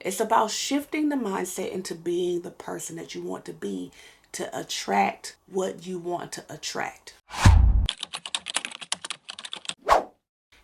It's about shifting the mindset into being the person that you want to be to attract what you want to attract.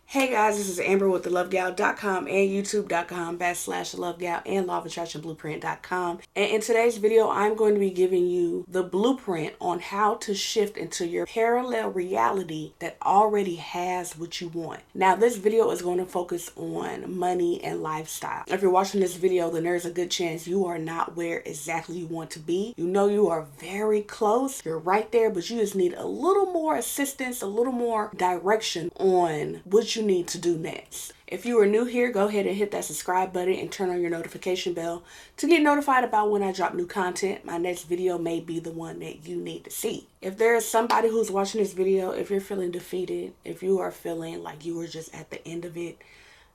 Hey guys, this is Amber with thelovegal.com and youtube.com/thelovegal and lawofattractionblueprint.com. And in today's video, I'm going to be giving you the blueprint on how to shift into your parallel reality that already has what you want. Now, this video is going to focus on money and lifestyle. If you're watching this video, then there's a good chance you are not where exactly you want to be. You know you are very close. You're right there, but you just need a little more assistance, a little more direction on what you need to do next. If you are new here, go ahead and hit that subscribe button and turn on your notification bell to get notified about when I drop new content. My next video may be the one that you need to see. If there is somebody who's watching this video, if you're feeling defeated, if you are feeling like you were just at the end of it,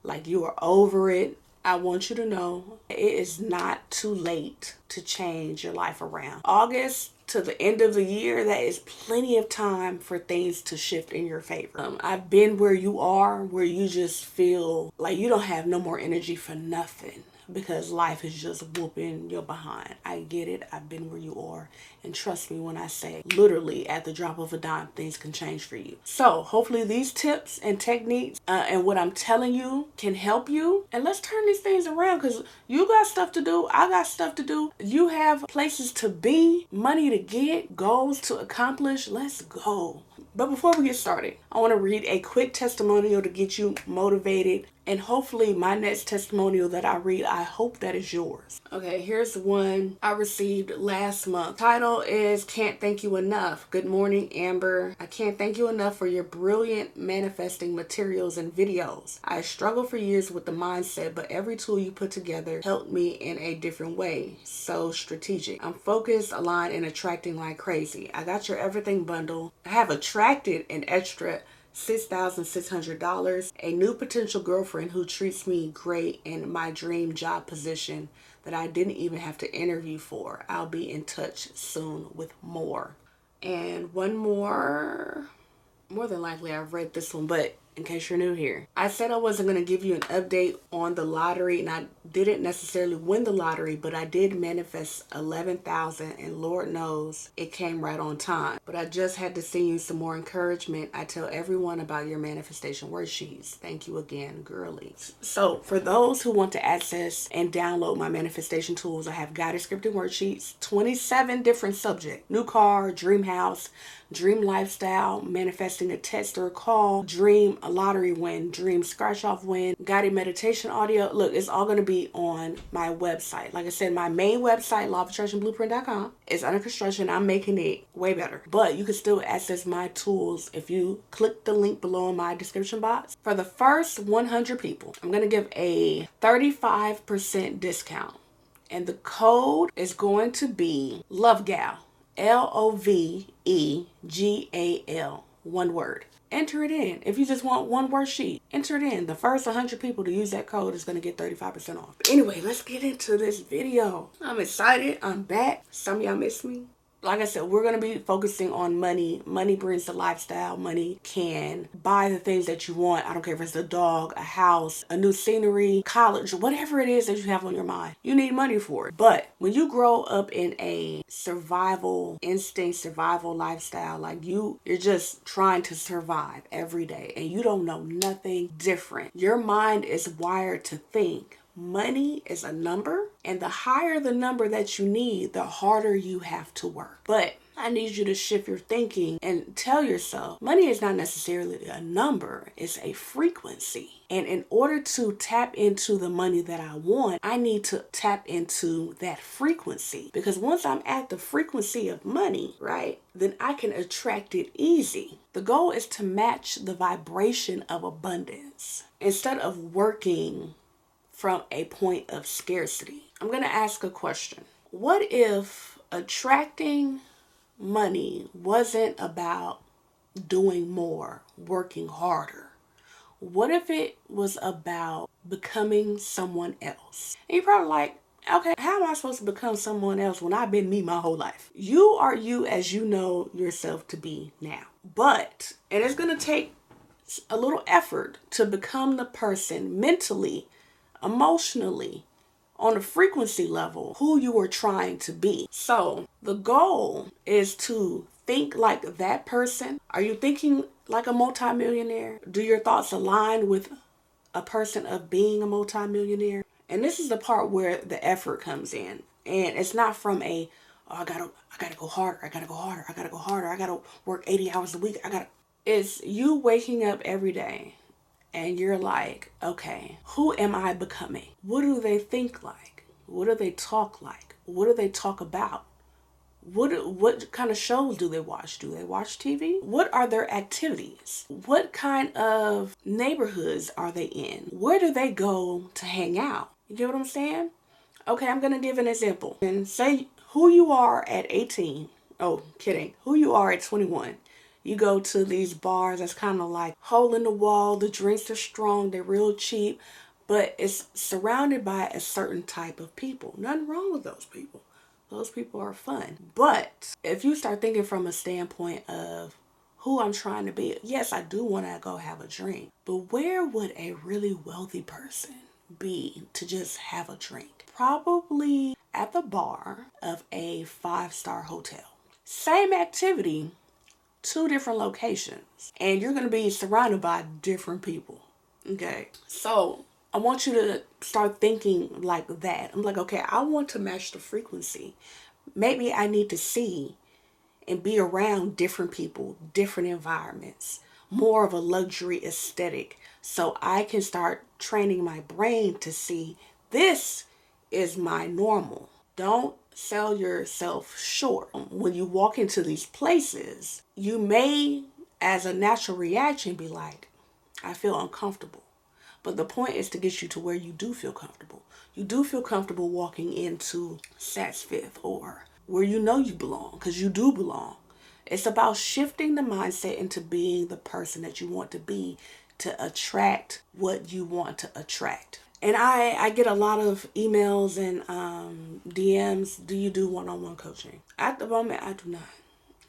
like you are over it, I want you to know it is not too late to change your life around. August to the end of the year, that is plenty of time for things to shift in your favor. I've been where you are, where you just feel like you don't have no more energy for nothing because life is just whooping your behind. I get it. I've been where you are. And trust me when I say literally at the drop of a dime, things can change for you. So hopefully these tips and techniques and what I'm telling you can help you. And let's turn these things around because you got stuff to do. I got stuff to do. You have places to be, money to get, goals to accomplish. Let's go. But before we get started, I want to read a quick testimonial to get you motivated. And hopefully my next testimonial that I read, I hope that is yours. Okay, here's one I received last month. Title is Can't Thank You Enough. Good morning, Amber. I can't thank you enough for your brilliant manifesting materials and videos. I struggled for years with the mindset, but every tool you put together helped me in a different way. So strategic. I'm focused, aligned, and attracting like crazy. I got your everything bundle. I have attracted an extra $6,600, a new potential girlfriend who treats me great in my dream job position that I didn't even have to interview for. I'll be in touch soon with more. And one more than likely I've read this one, but in case you're new here, I said I wasn't going to give you an update on the lottery, and I didn't necessarily win the lottery, but I did manifest 11,000, and Lord knows it came right on time. But I just had to send you some more encouragement. I tell everyone about your manifestation worksheets. Thank you again, girlies. So for those who want to access and download my manifestation tools, I have guided scripted worksheets, 27 different subjects: new car, dream house, dream lifestyle, manifesting a text or a call, dream a lottery win, dream scratch off win, guided meditation audio. Look, it's all going to be on my website. Like I said, my main website, lawofattractionblueprint.com, is under construction. I'm making it way better, but you can still access my tools if you click the link below in my description box. For the first 100 people, I'm going to give a 35% discount, and the code is going to be LOVEGAL. LOVEGAL, one word. Enter it in. If you just want one worksheet, enter it in. The first 100 people to use that code is going to get 35% off. But anyway, let's get into this video. I'm excited. I'm back. Some of y'all miss me. Like I said, we're going to be focusing on money. Money brings the lifestyle. Money can buy the things that you want. I don't care if it's a dog, a house, a new scenery, college, whatever it is that you have on your mind. You need money for it. But when you grow up in a survival instinct, survival lifestyle, like you're just trying to survive every day and you don't know nothing different. Your mind is wired to think money is a number, and the higher the number that you need, the harder you have to work. But I need you to shift your thinking and tell yourself money is not necessarily a number, it's a frequency. And in order to tap into the money that I want, I need to tap into that frequency. Because once I'm at the frequency of money, right, then I can attract it easy. The goal is to match the vibration of abundance instead of working from a point of scarcity. I'm going to ask a question. What if attracting money wasn't about doing more, working harder? What if it was about becoming someone else? And you're probably like, okay, how am I supposed to become someone else when I've been me my whole life? You are you as you know yourself to be now. But, and it's going to take a little effort to become the person mentally, emotionally, on a frequency level who you are trying to be. So the goal is to think like that person. Are you thinking like a multimillionaire? Do your thoughts align with a person of being a multimillionaire? And this is the part where the effort comes in. And it's not from a, oh, I gotta go harder, I gotta go harder, I gotta go harder, I gotta work 80 hours a week, It's you waking up every day and you're like, okay, who am I becoming? What do they think like? What do they talk like? What do they talk about? What kind of shows do they watch? Do they watch TV? What are their activities? What kind of neighborhoods are they in? Where do they go to hang out? You get what I'm saying? Okay, I'm going to give an example. And say who you are at 18. Oh, kidding. Who you are at 21. You go to these bars that's kind of like hole in the wall. The drinks are strong. They're real cheap. But it's surrounded by a certain type of people. Nothing wrong with those people. Those people are fun. But if you start thinking from a standpoint of who I'm trying to be, yes, I do want to go have a drink. But where would a really wealthy person be to just have a drink? Probably at the bar of a 5-star hotel. Same activity, 2 different locations. And you're going to be surrounded by different people. Okay. So I want you to start thinking like that. I'm like, okay, I want to match the frequency. Maybe I need to see and be around different people, different environments, more of a luxury aesthetic. So I can start training my brain to see this is my normal. Don't sell yourself short. When you walk into these places, you may, as a natural reaction, be like, I feel uncomfortable. But the point is to get you to where you do feel comfortable. You do feel comfortable walking into Saks Fifth or where you know you belong, because you do belong. It's about shifting the mindset into being the person that you want to be to attract what you want to attract. And I get a lot of emails and DMs. Do you do one-on-one coaching? At the moment, I do not.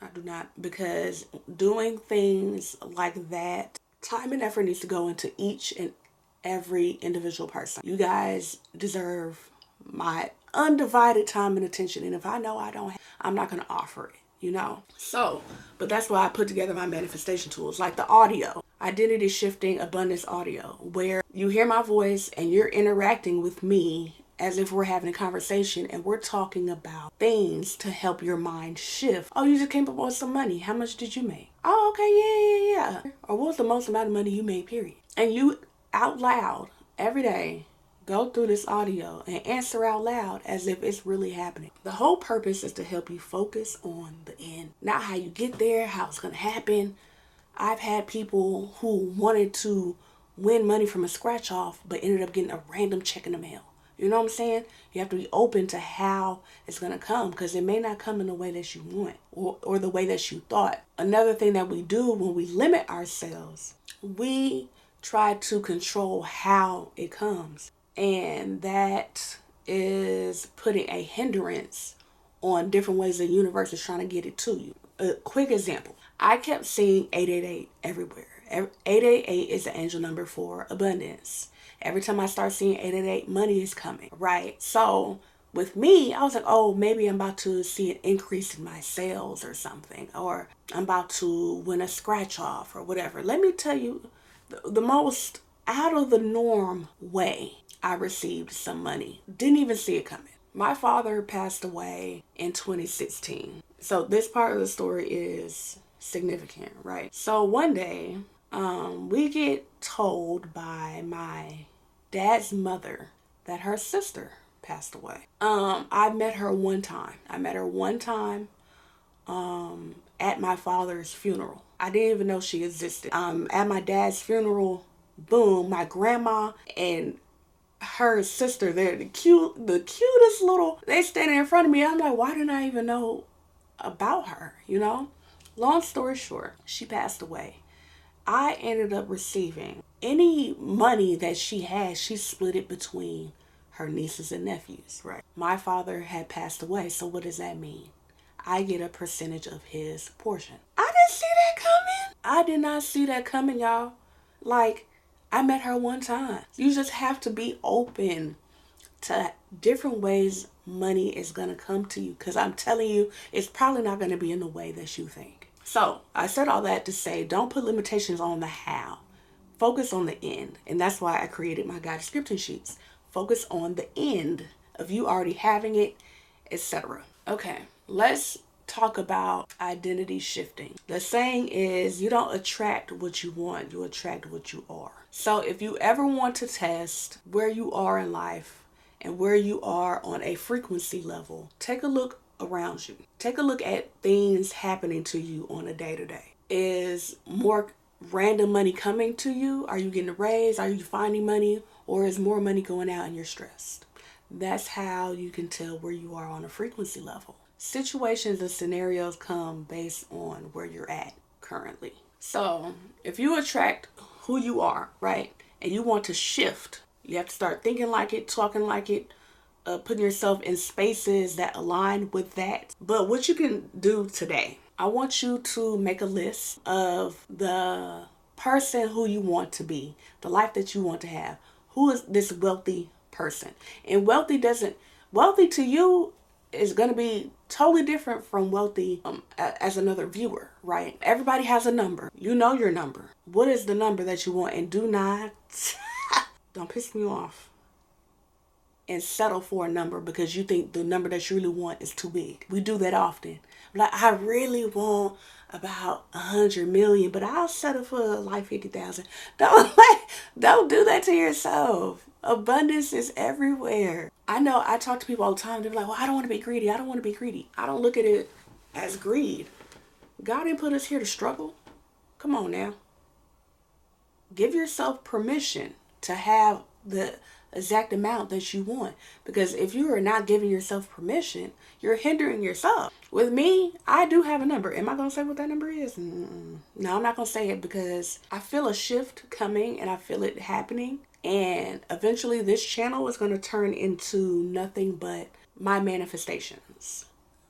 I do not, because doing things like that, time and effort needs to go into each and every individual person. You guys deserve my undivided time and attention. And if I know I don't, I'm not going to offer it, you know? So, but that's why I put together my manifestation tools, like the audio, identity shifting abundance audio, where you hear my voice and you're interacting with me as if we're having a conversation and we're talking about things to help your mind shift. Oh, you just came up with some money. How much did you make? Oh, okay, yeah. Or what was the most amount of money you made, period? And you out loud every day go through this audio and answer out loud as if it's really happening. The whole purpose is to help you focus on the end, not how you get there, how it's going to happen. I've had people who wanted to win money from a scratch off but ended up getting a random check in the mail. You know what I'm saying? You have to be open to how it's going to come, because it may not come in the way that you want or the way that you thought. Another thing that we do when we limit ourselves, we try to control how it comes. And that is putting a hindrance on different ways the universe is trying to get it to you. A quick example. I kept seeing 888 everywhere. 888 is the angel number for abundance. Every time I start seeing 888, money is coming, right? So with me, I was like, oh, maybe I'm about to see an increase in my sales or something, or I'm about to win a scratch off or whatever. Let me tell you, the most out of the norm way I received some money. Didn't even see it coming. My father passed away in 2016. So this part of the story is significant, right? So one day, we get told by my dad's mother that her sister passed away. I met her one time. At my father's funeral. I didn't even know she existed. At my dad's funeral, boom, my grandma and her sister, they're the cutest little, they standing in front of me. I'm like, why didn't I even know about her, you know? Long story short, she passed away. I ended up receiving any money that she had, she split it between her nieces and nephews, right? My father had passed away, so what does that mean? I get a percentage of his portion. I didn't see that coming. I did not see that coming, y'all. Like, I met her one time. You just have to be open to different ways money is going to come to you, because I'm telling you, it's probably not going to be in the way that you think. So I said all that to say, don't put limitations on the how. Focus on the end. And that's why I created my guided scripting sheets. Focus on the end of you already having it, etc. Okay, let's talk about identity shifting. The saying is, you don't attract what you want, you attract what you are. So if you ever want to test where you are in life and where you are on a frequency level, take a look around you. Take a look at things happening to you on a day-to-day. Is more random money coming to you? Are you getting a raise? Are you finding money? Or is more money going out and you're stressed? That's how you can tell where you are on a frequency level. Situations and scenarios come based on where you're at currently. So if you attract who you are, right, and you want to shift, you have to start thinking like it, talking like it, putting yourself in spaces that align with that. But what you can do today, I want you to make a list of the person who you want to be, the life that you want to have. Who is this wealthy person? And wealthy to you is going to be totally different from wealthy as another viewer, right? Everybody has a number. You know your number. What is the number that you want? And do not, don't piss me off and settle for a number because you think the number that you really want is too big. We do that often. Like, I really want about 100 million, but I'll settle for like 50,000. Don't do that to yourself. Abundance is everywhere. I know I talk to people all the time. They're like, well, I don't want to be greedy. I don't want to be greedy. I don't look at it as greed. God didn't put us here to struggle. Come on now. Give yourself permission to have the exact amount that you want. Because if you are not giving yourself permission, you're hindering yourself. With me, I do have a number. Am I going to say what that number is? No, I'm not going to say it because I feel a shift coming and I feel it happening. And eventually this channel is going to turn into nothing but my manifestations.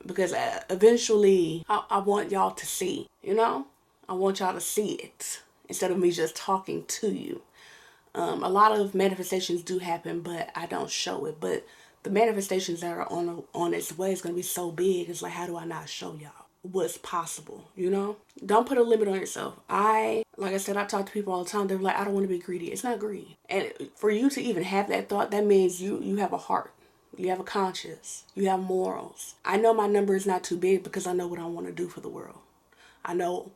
Because eventually I want y'all to see, you know? I want y'all to see it instead of me just talking to you. A lot of manifestations do happen, but I don't show it. But the manifestations that are on its way is going to be so big. It's like, how do I not show y'all what's possible, you know? Don't put a limit on yourself. Like I said, I talk to people all the time. They're like, I don't want to be greedy. It's not greed. And for you to even have that thought, that means you have a heart. You have a conscience. You have morals. I know my number is not too big because I know what I want to do for the world. I know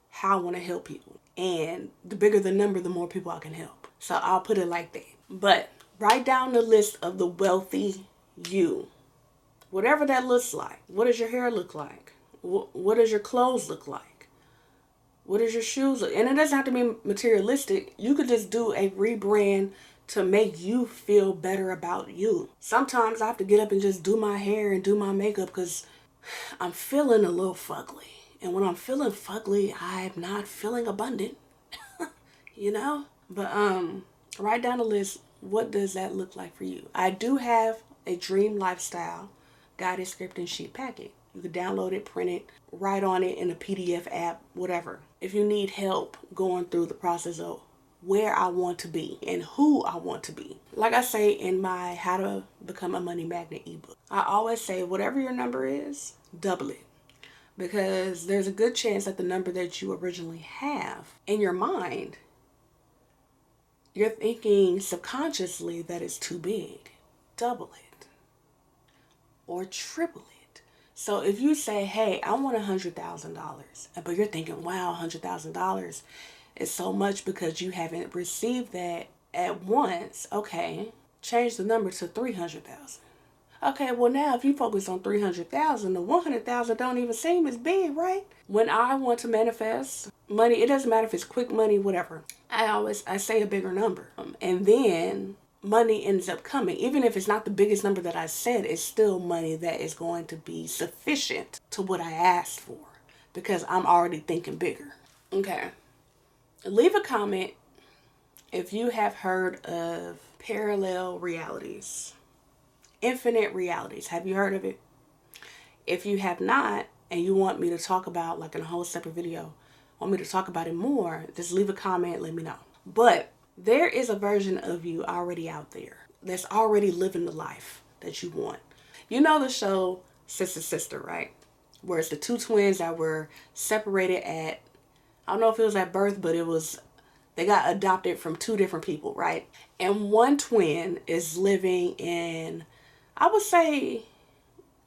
how I want to help people. And the bigger the number, the more people I can help. So I'll put it like that. But write down the list of the wealthy you. Whatever that looks like. What does your hair look like? What does your clothes look like? What does your shoes look? And it doesn't have to be materialistic. You could just do a rebrand to make you feel better about you. Sometimes I have to get up and just do my hair and do my makeup because I'm feeling a little fugly. And when I'm feeling fugly, I'm not feeling abundant. You know? But write down a list. What does that look like for you? I do have a dream lifestyle guided scripting sheet packet. You can download it, print it, write on it in a PDF app, whatever. If you need help going through the process of where I want to be and who I want to be. Like I say in my How to Become a Money Magnet ebook, I always say whatever your number is, double it. Because there's a good chance that the number that you originally have in your mind, you're thinking subconsciously that it's too big. Double it. Or triple it. So if you say, hey, I want $100,000, but you're thinking, wow, $100,000 is so much because you haven't received that at once. Okay, change the number to 300,000. Okay, well now if you focus on 300,000, the 100,000 don't even seem as big, right? When I want to manifest money, it doesn't matter if it's quick money, whatever. I say a bigger number. And then money ends up coming. Even if it's not the biggest number that I said, it's still money that is going to be sufficient to what I asked for because I'm already thinking bigger. Okay. Leave a comment if you have heard of parallel realities. Infinite realities. Have you heard of it? If you have not, and you want me to talk about, like in a whole separate video, want me to talk about it more, just leave a comment, let me know. But there is a version of you already out there. that's already living the life that you want. You know the show Sister Sister, right? Where it's the two twins that were separated at, I don't know if it was at birth, but they got adopted from two different people, right? And one twin is living in, I would say,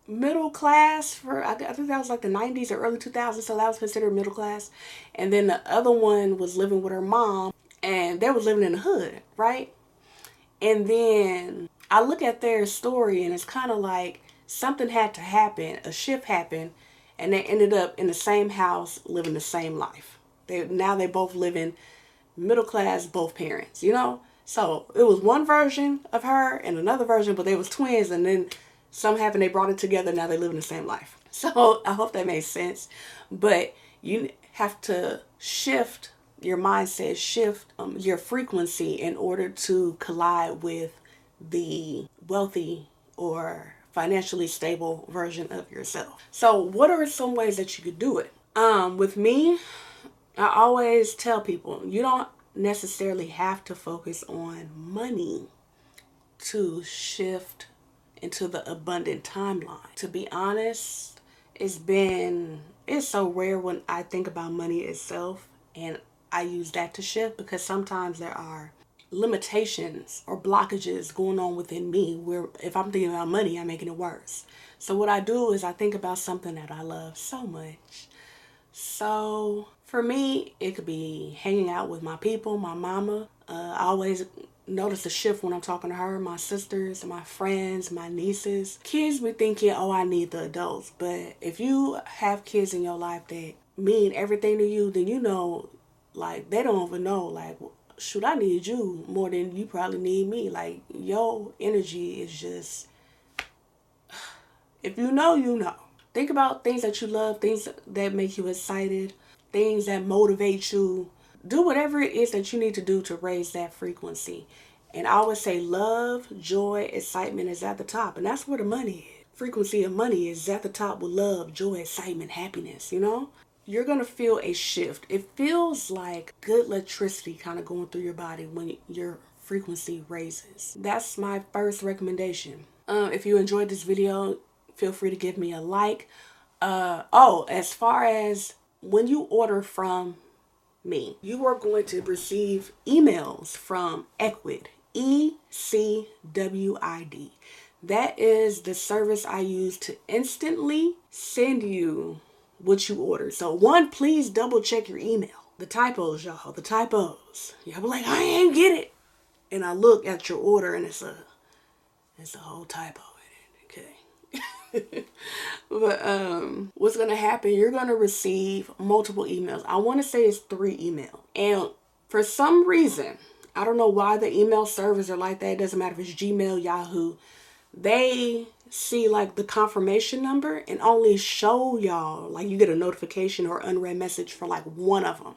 middle class for, I think that was like the 90s or early 2000s, so that was considered middle class. And then the other one was living with her mom, and they was living in the hood, right? And then I look at their story, and it's kind of like something had to happen, a shift happened, and they ended up in the same house living the same life. Now they both live in middle class, both parents, you know? So it was one version of her and another version, but they was twins, and then something happened, they brought it together, now they live in the same life. So I hope that makes sense. But you have to shift your mindset, shift your frequency in order to collide with the wealthy or financially stable version of yourself. So what are some ways that you could do it? With me, I always tell people, you don't necessarily have to focus on money to shift into the abundant timeline. To be honest, it's so rare when I think about money itself, and I use that to shift, because sometimes there are limitations or blockages going on within me where if I'm thinking about money, I'm making it worse. So what I do is I think about something that I love so much. So for me, it could be hanging out with my people, my mama. I always notice a shift when I'm talking to her, my sisters, my friends, my nieces. Kids be thinking, oh, I need the adults. But if you have kids in your life that mean everything to you, then you know, like, they don't even know, like, shoot, I need you more than you probably need me. Like, your energy is just, if you know, you know. Think about things that you love, things that make you excited, things that motivate you. Do whatever it is that you need to do to raise that frequency. And I always say love, joy, excitement is at the top. And that's where the money is. Frequency of money is at the top with love, joy, excitement, happiness, you know? You're going to feel a shift. It feels like good electricity kind of going through your body when your frequency raises. That's my first recommendation. If you enjoyed this video, feel free to give me a like. As far as when you order from me, you are going to receive emails from Ecwid, ECWID. That is the service I use to instantly send you what you order. So one, please double check your email. The typos, y'all, the typos. Y'all be like, I ain't get it. And I look at your order and it's a whole typo in it, okay? But what's gonna happen, you're gonna receive multiple emails. I wanna say it's 3 emails. And for some reason, I don't know why the email servers are like that. It doesn't matter if it's Gmail, Yahoo. They see like the confirmation number and only show y'all, like, you get a notification or unread message for like one of them.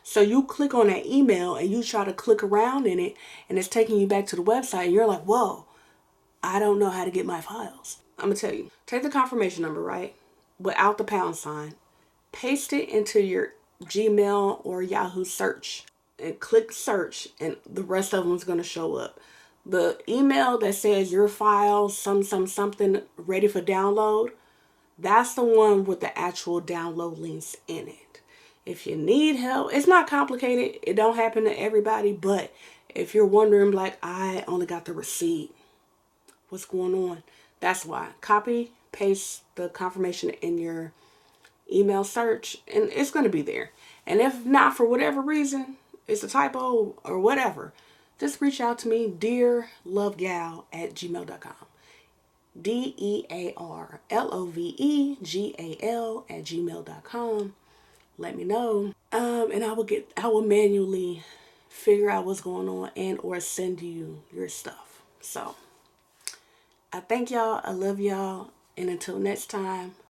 So you click on that email and you try to click around in it, and it's taking you back to the website, and you're like, whoa, I don't know how to get my files. I'm gonna tell you, take the confirmation number, right, without the pound sign, paste it into your Gmail or Yahoo search, and click search, and the rest of them is gonna show up. The email that says your file, something ready for download, that's the one with the actual download links in it. If you need help, it's not complicated. It don't happen to everybody, but if you're wondering, like, I only got the receipt, what's going on? That's why. Copy, paste the confirmation in your email search, and it's going to be there. And if not, for whatever reason, it's a typo or whatever, just reach out to me, dearlovegal@gmail.com. DEARLOVEGAL@gmail.com. Let me know. And I will manually figure out what's going on and or send you your stuff. So I thank y'all. I love y'all. And until next time.